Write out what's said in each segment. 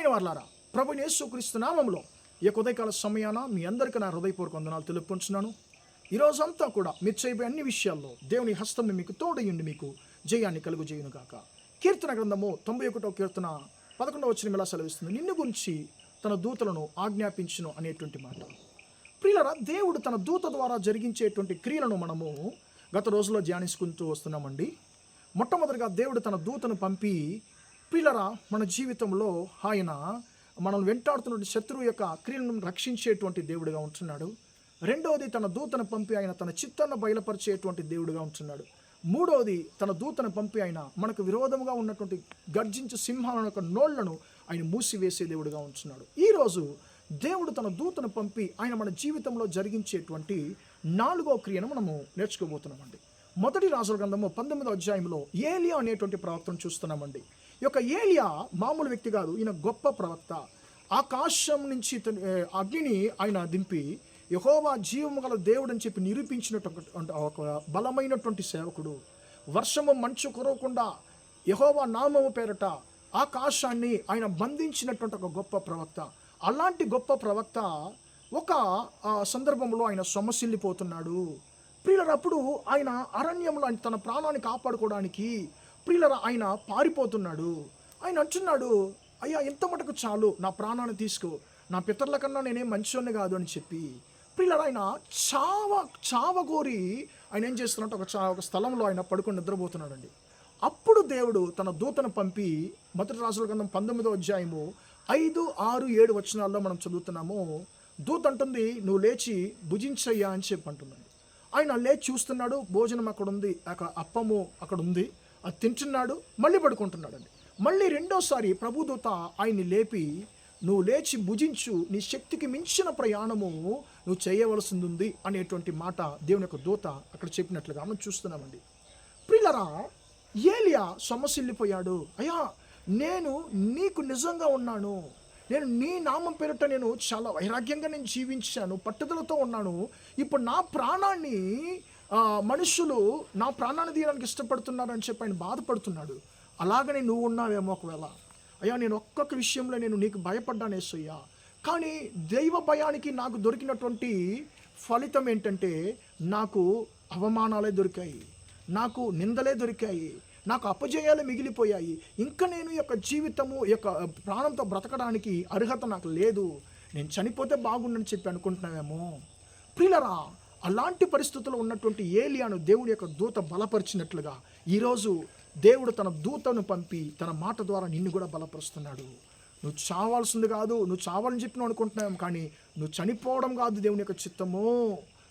ప్రియమైన వారలారా, ప్రభువైన యేసుక్రీస్తు నామములో ఈ ఉదయకాల సమయాన మీ అందరికీ నా హృదయపూర్వక వందనాలు తెలుపుకుంటున్నాను. ఈరోజంతా కూడా మీరు చేయబోయే అన్ని విషయాల్లో దేవుని హస్తం మీకు తోడయుండి మీకు జయాన్ని కలుగుజేయును గాక. కీర్తన గ్రంథము 91వ కీర్తన 11వ వచనం ఇలా సెలవిస్తుంది, నిన్ను గురించి తన దూతలను ఆజ్ఞాపించును అనేటువంటి మాట. ప్రియులారా, దేవుడు తన దూత ద్వారా జరిగించేటువంటి క్రియలను మనము గత రోజుల్లో ధ్యానించుకుంటూ వస్తున్నామండి. మొట్టమొదటిగా దేవుడు తన దూతను పంపి, ప్రియులారా, మన జీవితంలో ఆయన మనల్ని వెంటాడుతున్న శత్రువు యొక్క క్రియలను రక్షించేటువంటి దేవుడిగా ఉంటున్నాడు. రెండవది, తన దూతను పంపి ఆయన తన చిత్తాన్ని బయలుపరిచేటువంటి దేవుడిగా ఉంటున్నాడు. మూడవది, తన దూతను పంపి ఆయన మనకు విరోధంగా ఉన్నటువంటి గర్జించే సింహాల యొక్క నోళ్లను ఆయన మూసివేసే దేవుడిగా ఉంటున్నాడు. ఈరోజు దేవుడు తన దూతను పంపి ఆయన మన జీవితంలో జరిగించేటువంటి 4వ క్రియను మనము నేర్చుకోబోతున్నామండి. మొదటి రాజుల గ్రంథము 19వ అధ్యాయంలో ఏలియా అనేటువంటి ప్రవక్తను చూస్తున్నామండి. ఈ యొక్క ఏలియా మామూలు వ్యక్తి కాదు, ఈయన గొప్ప ప్రవక్త. ఆకాశం నుంచి అగ్నిని ఆయన దింపి యెహోవా జీవము గల దేవుడు అని చెప్పి నిరూపించినటువంటి ఒక బలమైనటువంటి సేవకుడు. వర్షము మంచు కురవకుండా యెహోవా నామము పేరట ఆకాశాన్ని ఆయన బంధించినటువంటి ఒక గొప్ప ప్రవక్త. అలాంటి గొప్ప ప్రవక్త ఒక సందర్భంలో ఆయన సొమ్మసిల్లిపోతున్నాడు. ప్రియులరా, అప్పుడు ఆయన అరణ్యంలో తన ప్రాణాన్ని కాపాడుకోవడానికి ప్రియులరా ఆయన పారిపోతున్నాడు. ఆయన అంటున్నాడు, అయ్యా ఇంత మటుకు చాలు, నా ప్రాణాన్ని తీసుకో, నా పితరుల కన్నా నేనేం మంచివాడిని కాదు అని చెప్పి ప్రియులరా ఆయన చావగోరి ఆయన ఏం చేస్తున్నట్టు ఒక స్థలంలో ఆయన పడుకొని నిద్రపోతున్నాడండి. అప్పుడు దేవుడు తన దూతను పంపి, మొదటి రాజుల గ్రంథం 19వ అధ్యాయము 5, 6, 7 వచనాల్లో మనం చదువుతున్నాము. దూత అంటుంది, నువ్వు లేచి భుజించయ్యా అని చెప్పి అంటున్నాడు. ఆయన లేచి చూస్తున్నాడు, భోజనం అక్కడ ఉంది, అప్పము అక్కడ ఉంది, అది తింటున్నాడు, మళ్ళీ పడుకుంటున్నాడండి. మళ్ళీ రెండోసారి ప్రభుదూత ఆయన్ని లేపి, నువ్వు లేచి భుజించు, నీ శక్తికి మించిన ప్రయాణము నువ్వు చేయవలసింది ఉంది అనేటువంటి మాట దేవుని యొక్క దూత అక్కడ చెప్పినట్లుగా మనం చూస్తున్నామండి. ప్రియులరా, ఏలియా సొమ్మసిల్లిపోయాడు. అయ్యా, నేను నీకు నిజంగా ఉన్నాను, నేను నీ నామం పేరిట నేను చాలా వైరాగ్యంగా నేను జీవించాను, పట్టుదలతో ఉన్నాను. ఇప్పుడు నా ప్రాణాన్ని మనుషులు నా ప్రాణాన్ని తీయడానికి ఇష్టపడుతున్నారని చెప్పి ఆయన బాధపడుతున్నాడు. అలాగనే నువ్వు ఉన్నావేమో ఒకవేళ. అయ్యా, నేను ఒక్కొక్క విషయంలో నేను నీకు భయపడ్డాను యేసయ్యా, కానీ దైవ భయానికి నాకు దొరికినటువంటి ఫలితం ఏంటంటే నాకు అవమానాలే దొరికాయి, నాకు నిందలే దొరికాయి, నాకు అపజయాలు మిగిలిపోయాయి. ఇంకా నేను యొక్క జీవితము యొక్క ప్రాణంతో బ్రతకడానికి అర్హత నాకు లేదు, నేను చనిపోతే బాగుండని చెప్పి అనుకుంటున్నావేమో. ప్రియులరా, అలాంటి పరిస్థితుల్లో ఉన్నటువంటి ఏలియాను దేవుడి యొక్క దూత బలపరిచినట్లుగా ఈరోజు దేవుడు తన దూతను పంపి తన మాట ద్వారా నిన్ను కూడా బలపరుస్తున్నాడు. నువ్వు చావాల్సింది కాదు, నువ్వు చావాలని చెప్పి నువ్వు అనుకుంటున్నావు, కానీ నువ్వు చనిపోవడం కాదు దేవుని యొక్క చిత్తము.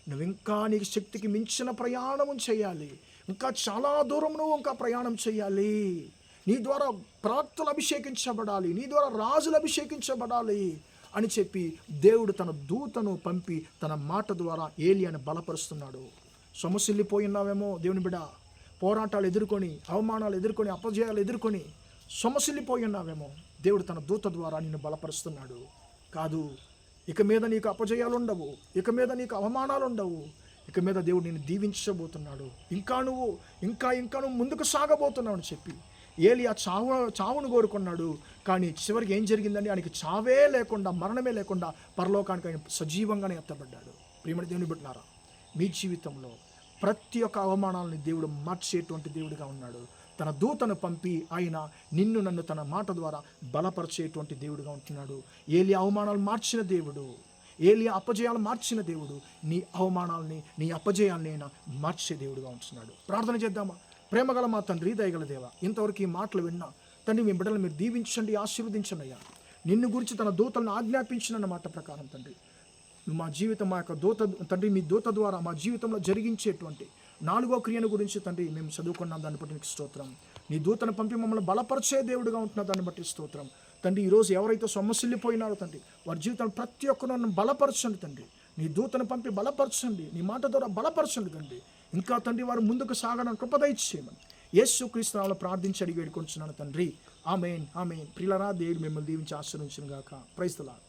నువ్వు ఇంకా నీకు శక్తికి మించిన ప్రయాణం చేయాలి, ఇంకా చాలా దూరం నువ్వు ఇంకా ప్రయాణం చేయాలి. నీ ద్వారా ప్రవక్తలు అభిషేకించబడాలి, నీ ద్వారా రాజులు అభిషేకించబడాలి అని చెప్పి దేవుడు తన దూతను పంపి తన మాట ద్వారా ఏలియాను బలపరుస్తున్నాడు. సొమ్మసిల్లిపోయినావేమో దేవుని బిడ్డ, పోరాటాలు ఎదుర్కొని, అవమానాలు ఎదుర్కొని, అపజయాలు ఎదుర్కొని సొమ్మసిల్లిపోయి ఉన్నావేమో, దేవుడు తన దూత ద్వారా నిన్ను బలపరుస్తున్నాడు. కాదు, ఇక మీద నీకు అపజయాలు ఉండవు, ఇక మీద నీకు అవమానాలు ఉండవు, ఇక మీద దేవుడు నిన్ను దీవించబోతున్నాడు. ఇంకా నువ్వు ముందుకు సాగబోతున్నావు అని చెప్పి ఏలియా చావును కోరుకున్నాడు. కానీ చివరికి ఏం జరిగిందని ఆయనకి చావే లేకుండా, మరణమే లేకుండా పరలోకానికి ఆయన సజీవంగానే ఎత్తబడ్డాడు. ప్రియమైన దేవుని బిడ్డలారా, మీ జీవితంలో ప్రతి ఒక్క అవమానాలని దేవుడు మార్చేటువంటి దేవుడిగా ఉన్నాడు. తన దూతను పంపి ఆయన నిన్ను నన్ను తన మాట ద్వారా బలపరిచేటువంటి దేవుడిగా ఉంటున్నాడు. ఏలియా అవమానాలు మార్చిన దేవుడు, ఏలియా అపజయాలు మార్చిన దేవుడు నీ అవమానాలని, నీ అపజయాల్ని అయినా మార్చే దేవుడిగా ఉంటున్నాడు. ప్రార్థన చేద్దామా? ప్రేమగల మా తండ్రి, దయగల దేవ, ఇంతవరకు ఈ మాటలు విన్నా తండ్రి, మీ బిడ్డలు మీరు దీవించండి, ఆశీర్వదించండి అయ్యా. నిన్ను గురించి తన దూతలను ఆజ్ఞాపించిన మాట ప్రకారం తండ్రి, మా జీవితం మా యొక్క దూత తండ్రి, మీ దూత ద్వారా మా జీవితంలో జరిగించేటువంటి 4వ క్రియను గురించి తండ్రి మేము చదువుకున్నాం. దాన్ని బట్టి నీకు స్తోత్రం. నీ దూతను పంపి మమ్మల్ని బలపరిచే దేవుడిగా ఉంటున్నా, దాన్ని బట్టి స్తోత్రం తండ్రి. ఈరోజు ఎవరైతే సొమ్మసిల్లిపోయినారో తండ్రి, వారి జీవితం ప్రతి ఒక్కరిని బలపరచండి తండ్రి. నీ దూతను పంపి బలపరచండి, నీ మాట ద్వారా బలపరచండి తండ్రి. ఇంకా తండ్రి వారు ముందుకు సాగడానికి కృప దయచేయమని యేసుక్రీస్తు నామములో ప్రార్థించి అడిగి వేడుకొంటున్నాను తండ్రి. ఆమేన్, ఆమేన్. ప్రియులారా, దేవుడు మిమ్మల్ని దీవించి ఆశీర్వదించును గాక. Praise the lord.